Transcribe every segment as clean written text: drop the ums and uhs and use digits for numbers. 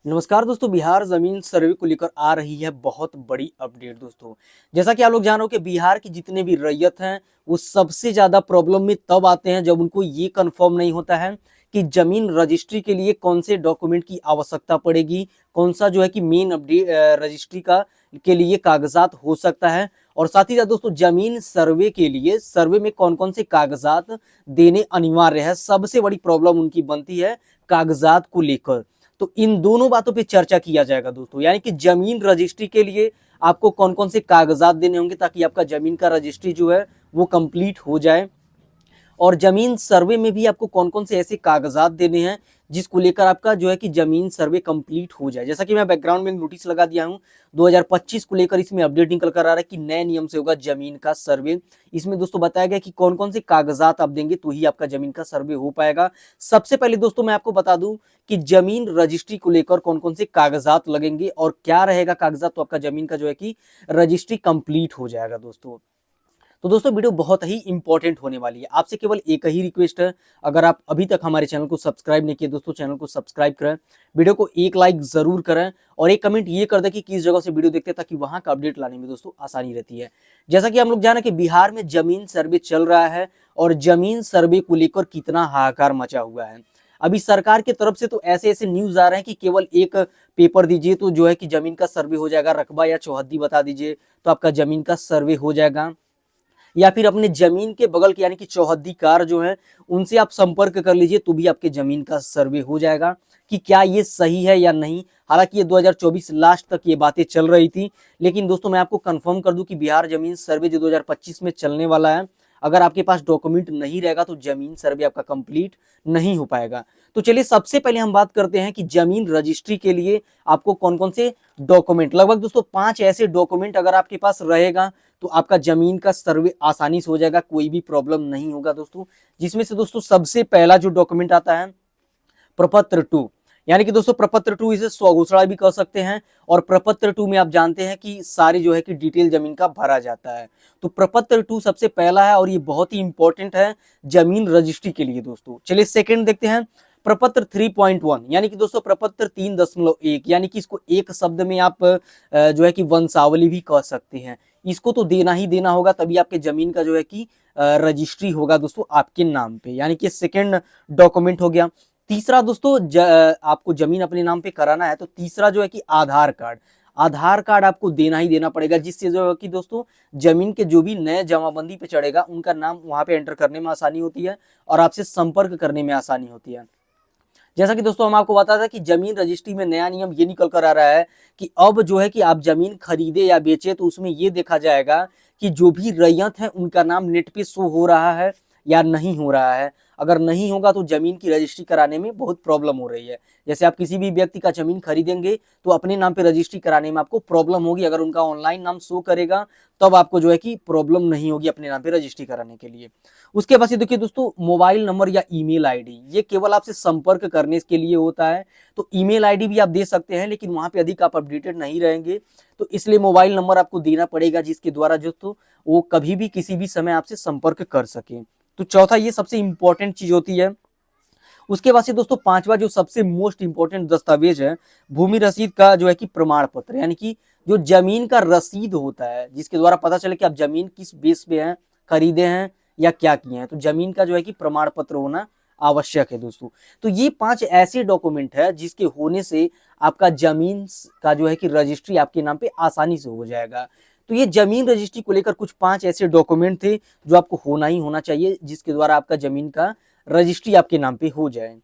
नमस्कार दोस्तों, बिहार जमीन सर्वे को लेकर आ रही है बहुत बड़ी अपडेट दोस्तों। जैसा कि आप लोग जानो कि बिहार की जितने भी रैयत हैं वो सबसे ज़्यादा प्रॉब्लम में तब आते हैं जब उनको ये कंफर्म नहीं होता है कि जमीन रजिस्ट्री के लिए कौन से डॉक्यूमेंट की आवश्यकता पड़ेगी, कौन सा जो है कि मेन अपडेट रजिस्ट्री का के लिए कागजात हो सकता है। और साथ ही साथ दोस्तों जमीन सर्वे के लिए सर्वे में कौन कौन से कागजात देने अनिवार्य है, सबसे बड़ी प्रॉब्लम उनकी बनती है कागजात को लेकर। तो इन दोनों बातों पे चर्चा किया जाएगा दोस्तों, यानी कि जमीन रजिस्ट्री के लिए आपको कौन कौन से कागजात देने होंगे ताकि आपका जमीन का रजिस्ट्री जो है वो कंप्लीट हो जाए, और जमीन सर्वे में भी आपको कौन कौन से ऐसे कागजात देने हैं जिसको लेकर आपका जो है कि जमीन सर्वे कंप्लीट हो जाए। जैसा कि मैं बैकग्राउंड में नोटिस लगा दिया हूं, 2025 को लेकर इसमें अपडेट निकल कर आ रहा है कि नए नियम से होगा जमीन का सर्वे। इसमें दोस्तों बताया गया कि कौन कौन से कागजात आप देंगे तो ही आपका जमीन का सर्वे हो पाएगा। सबसे पहले दोस्तों मैं आपको बता दूं कि जमीन रजिस्ट्री को लेकर कौन कौन से कागजात लगेंगे और क्या रहेगा कागजात, तो आपका जमीन का जो है कि रजिस्ट्री कंप्लीट हो जाएगा दोस्तों। तो दोस्तों वीडियो बहुत ही इंपॉर्टेंट होने वाली है। आपसे केवल एक ही रिक्वेस्ट है, अगर आप अभी तक हमारे चैनल को सब्सक्राइब नहीं किए दोस्तों, चैनल को सब्सक्राइब करें, वीडियो को एक लाइक जरूर करें और एक कमेंट ये कर दें कि किस जगह से वीडियो देखते हैं ताकि वहां का अपडेट लाने में दोस्तों आसानी रहती है। जैसा कि हम लोग जाने कि बिहार में जमीन सर्वे चल रहा है और जमीन सर्वे को लेकर कितना हाहाकार मचा हुआ है। अभी सरकार की तरफ से तो ऐसे ऐसे न्यूज आ रहे हैं कि केवल एक पेपर दीजिए तो जो है कि जमीन का सर्वे हो जाएगा, रकबा या चौहद्दी बता दीजिए तो आपका जमीन का सर्वे हो जाएगा, या फिर अपने जमीन के बगल के यानी कि चौहद्दीकार जो है उनसे आप संपर्क कर लीजिए तो भी आपके जमीन का सर्वे हो जाएगा। कि क्या ये सही है या नहीं, हालांकि ये 2024 लास्ट तक ये बातें चल रही थी, लेकिन दोस्तों मैं आपको कंफर्म कर दूं कि बिहार जमीन सर्वे जो 2025 में चलने वाला है, अगर आपके पास डॉक्यूमेंट नहीं रहेगा तो जमीन सर्वे आपका कंप्लीट नहीं हो पाएगा। तो चलिए सबसे पहले हम बात करते हैं कि जमीन रजिस्ट्री के लिए आपको कौन कौन से डॉक्यूमेंट, लगभग दोस्तों 5 ऐसे डॉक्यूमेंट अगर आपके पास रहेगा तो आपका जमीन का सर्वे आसानी से हो जाएगा, कोई भी प्रॉब्लम नहीं होगा दोस्तों। जिसमें से दोस्तों सबसे पहला जो डॉक्यूमेंट आता है प्रपत्र 2, यानी कि दोस्तों प्रपत्र 2 इसे स्वघोषणा भी कह सकते हैं। और प्रपत्र 2 में आप जानते हैं कि सारी जो है कि डिटेल जमीन का भरा जाता है। तो प्रपत्र 2 सबसे पहला है और ये बहुत ही इंपॉर्टेंट है जमीन रजिस्ट्री के लिए दोस्तों। चलिए सेकंड देखते हैं, प्रपत्र 3.1, यानी कि दोस्तों प्रपत्र 3.1, यानी कि इसको एक शब्द में आप जो है कि वंशावली भी कह सकते हैं। इसको तो देना ही देना होगा तभी आपके जमीन का जो है कि रजिस्ट्री होगा दोस्तों आपके नाम पे, यानी कि सेकंड डॉक्यूमेंट हो गया। तीसरा दोस्तों आपको जमीन अपने नाम पे कराना है तो तीसरा जो है कि आधार कार्ड, आधार कार्ड आपको देना ही देना पड़ेगा, जिससे जो है कि दोस्तों जमीन के जो भी नए जमाबंदी पे चढ़ेगा उनका नाम वहां पे एंटर करने में आसानी होती है और आपसे संपर्क करने में आसानी होती है। जैसा कि दोस्तों हम आपको बताया था कि जमीन रजिस्ट्री में नया नियम ये निकल कर आ रहा है कि अब जो है कि आप जमीन खरीदे या बेचे तो उसमें ये देखा जाएगा कि जो भी रैयत है उनका नाम नेट पे शो हो रहा है या नहीं हो रहा है। अगर नहीं होगा तो जमीन की रजिस्ट्री कराने में बहुत प्रॉब्लम हो रही है। जैसे आप किसी भी व्यक्ति का जमीन खरीदेंगे तो अपने नाम पे रजिस्ट्री कराने में आपको प्रॉब्लम होगी, अगर उनका ऑनलाइन नाम शो करेगा तब आपको जो है कि प्रॉब्लम नहीं होगी अपने नाम पे रजिस्ट्री कराने के लिए। उसके बाद से देखिए दोस्तों मोबाइल नंबर या ईमेल आईडी, ये केवल आपसे संपर्क करने के लिए होता है। तो ईमेल आईडी भी आप दे सकते हैं लेकिन वहां पे अधिक आप अपडेटेड नहीं रहेंगे, तो इसलिए मोबाइल नंबर आपको देना पड़ेगा जिसके द्वारा जो तो वो कभी भी किसी भी समय आपसे संपर्क कर सके। तो चौथा ये सबसे इंपॉर्टेंट चीज होती है। उसके बाद से दोस्तों पांचवा जो सबसे मोस्ट इंपॉर्टेंट दस्तावेज है, भूमि रसीद का जो है कि प्रमाण पत्र, यानी कि जो जमीन का रसीद होता है जिसके द्वारा पता चले कि आप जमीन किस बेस पे हैं, खरीदे हैं या क्या किए हैं। तो जमीन का जो है कि प्रमाण पत्र होना आवश्यक है दोस्तों। तो ये 5 ऐसे डॉक्यूमेंट है जिसके होने से आपका जमीन का जो है कि रजिस्ट्री आपके नाम पे आसानी से हो जाएगा। तो ये जमीन रजिस्ट्री को लेकर कुछ 5 ऐसे डॉक्यूमेंट थे जो आपको होना ही होना चाहिए जिसके द्वारा आपका जमीन का रजिस्ट्री आपके नाम पे हो जाए।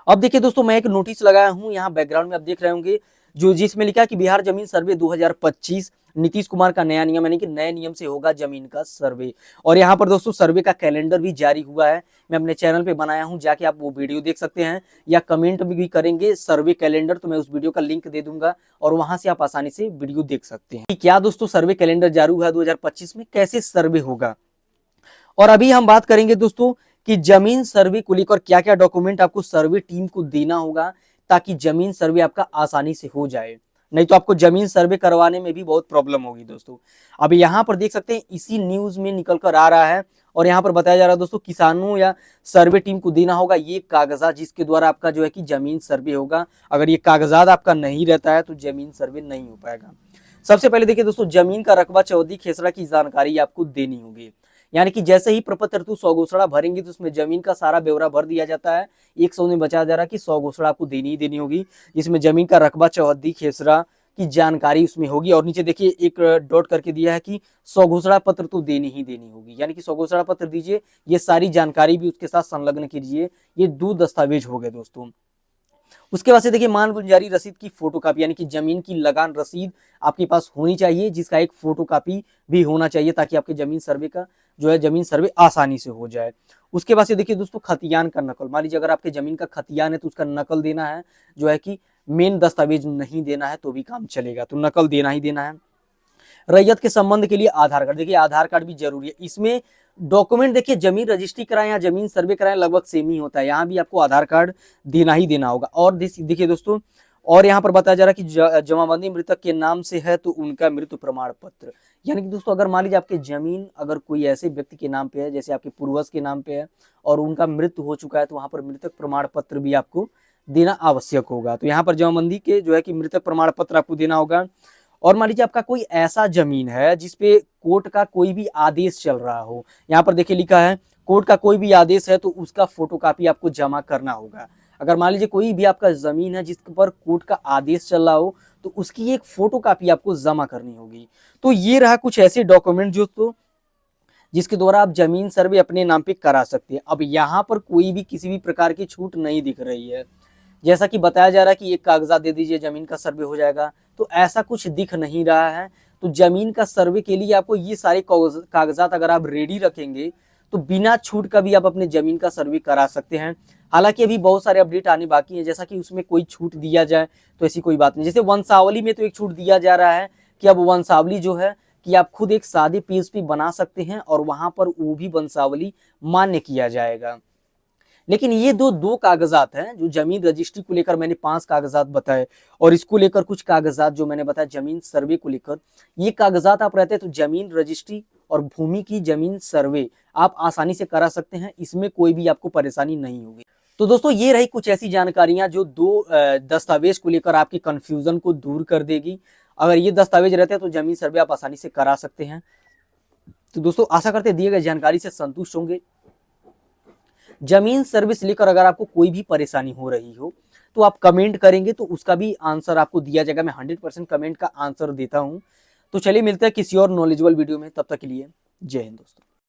अब देखिए दोस्तों मैं एक नोटिस लगाया हूं, यहाँ बैकग्राउंड में आप देख रहे होंगे जो जिसमें लिखा कि बिहार जमीन सर्वे 2025 नीतीश कुमार का नया नियम, यानी कि नए नियम से होगा जमीन का सर्वे। और यहाँ पर दोस्तों सर्वे का कैलेंडर भी जारी हुआ है, मैं अपने चैनल पे बनाया हूँ, जाके आप वो वीडियो देख सकते हैं, या कमेंट भी करेंगे सर्वे कैलेंडर तो मैं उस वीडियो का लिंक दे दूंगा और वहां से आप आसानी से वीडियो देख सकते हैं कि क्या दोस्तों सर्वे कैलेंडर जारी हुआ है 2025 में, कैसे सर्वे होगा। और अभी हम बात करेंगे दोस्तों कि जमीन सर्वे को लेकर क्या क्या डॉक्यूमेंट आपको सर्वे टीम को देना होगा ताकि जमीन सर्वे आपका आसानी से हो जाए, नहीं तो आपको जमीन सर्वे करवाने में भी बहुत प्रॉब्लम होगी दोस्तों। अब यहाँ पर देख सकते हैं इसी न्यूज में निकल कर आ रहा है और यहाँ पर बताया जा रहा है दोस्तों किसानों या सर्वे टीम को देना होगा ये कागजात जिसके द्वारा आपका जो है कि जमीन सर्वे होगा। अगर ये कागजात आपका नहीं रहता है तो जमीन सर्वे नहीं हो पाएगा। सबसे पहले देखिए दोस्तों, जमीन का रकबा चौहदी खेसरा की जानकारी आपको देनी होगी। यानी कि जैसे ही प्रपत्र हेतु 100 घोषणा भरेंगे तो उसमें जमीन का सारा ब्यौरा भर दिया जाता है। 100 में बचा जा रहा कि 100 घोषणा आपको देनी ही देनी होगी, जिसमें जमीन का रकबा चौहदी खेसरा की जानकारी उसमें होगी। और नीचे देखिए एक डॉट करके दिया है कि 100 घोषणा पत्र तो देनी ही देनी होगी, यानी कि 100 घोषणा पत्र दीजिए, ये सारी जानकारी भी उसके साथ संलग्न कीजिए। ये 2 दस्तावेज हो गए दोस्तों। उसके बाद से देखिए मान गुंजारी रसीद की फोटोकॉपी, यानी कि जमीन की लगान रसीद आपके पास होनी चाहिए, जिसका एक फोटोकॉपी भी होना चाहिए ताकि आपके जमीन सर्वे का जो है जमीन सर्वे आसानी से हो जाए। उसके बाद से देखिए दोस्तों खतियान का नकल, मान लीजिए अगर आपके जमीन का खतियान है तो उसका नकल देना है, जो है कि मेन दस्तावेज नहीं देना है तो भी काम चलेगा, तो नकल देना ही देना है। रैयत के संबंध के लिए आधार कार्ड, देखिए आधार कार्ड भी जरूरी है। इसमें डॉक्यूमेंट देखिए जमीन रजिस्ट्री कराएं या जमीन सर्वे कराएं लगभग सेम ही होता है, यहाँ भी आपको आधार कार्ड देना ही देना होगा। और देखिए दोस्तों, और यहाँ पर बताया जा रहा है कि जमाबंदी मृतक के नाम से है तो उनका मृत्यु प्रमाण पत्र, यानी कि दोस्तों अगर मान लीजिए आपकी जमीन अगर कोई ऐसे व्यक्ति के नाम पे है, जैसे आपके पूर्वज के नाम पे है और उनका मृत्यु हो चुका है, तो वहां पर मृतक प्रमाण पत्र भी आपको देना आवश्यक होगा। तो यहाँ पर जमाबंदी के जो है कि मृतक प्रमाण पत्र आपको देना होगा। और मान लीजिए आपका कोई ऐसा जमीन है जिसपे कोर्ट का कोई भी आदेश चल रहा हो, यहाँ पर देखिए लिखा है कोर्ट का कोई भी आदेश है तो उसका फोटोकॉपी आपको जमा करना होगा। अगर मान लीजिए कोई भी आपका जमीन है जिस पर कोर्ट का आदेश चल रहा हो तो उसकी एक फोटोकॉपी आपको जमा करनी होगी। तो ये रहा कुछ ऐसे डॉक्यूमेंट जो तो जिसके द्वारा आप जमीन सर्वे अपने नाम पे करा सकते हैं। अब यहाँ पर कोई भी किसी भी प्रकार की छूट नहीं दिख रही है, जैसा कि बताया जा रहा है कि एक कागजात दे दीजिए जमीन का सर्वे हो जाएगा, तो ऐसा कुछ दिख नहीं रहा है। तो जमीन का सर्वे के लिए आपको ये सारे कागजात अगर आप रेडी रखेंगे तो बिना छूट का भी आप अपने जमीन का सर्वे करा सकते हैं। हालांकि अभी बहुत सारे अपडेट आने बाकी हैं, जैसा कि उसमें कोई छूट दिया जाए तो ऐसी कोई बात नहीं। जैसे वंशावली में तो एक छूट दिया जा रहा है कि अब वंशावली जो है कि आप खुद एक सादे पेज पे बना सकते हैं और वहां पर वो भी वंशावली मान्य किया जाएगा। लेकिन ये दो कागजात हैं जो जमीन रजिस्ट्री को लेकर मैंने 5 कागजात बताए, और इसको लेकर कुछ कागजात जो मैंने बताया जमीन सर्वे को लेकर, ये कागजात आप रहते हैं तो जमीन रजिस्ट्री और भूमि की जमीन सर्वे आप आसानी से करा सकते हैं, इसमें कोई भी आपको परेशानी नहीं होगी। तो दोस्तों ये रही कुछ ऐसी जानकारियां जो 2 दस्तावेज को लेकर आपकी कंफ्यूजन को दूर कर देगी। अगर ये दस्तावेज रहते हैं तो जमीन सर्वे आप आसानी से करा सकते हैं। तो दोस्तों आशा करते हैं दिए गए जानकारी से संतुष्ट होंगे। जमीन सर्विस लेकर अगर आपको कोई भी परेशानी हो रही हो तो आप कमेंट करेंगे तो उसका भी आंसर आपको दिया जाएगा। मैं 100% कमेंट का आंसर देता हूं। तो चलिए मिलते हैं किसी और नॉलेजेबल वीडियो में, तब तक के लिए जय हिंद दोस्तों।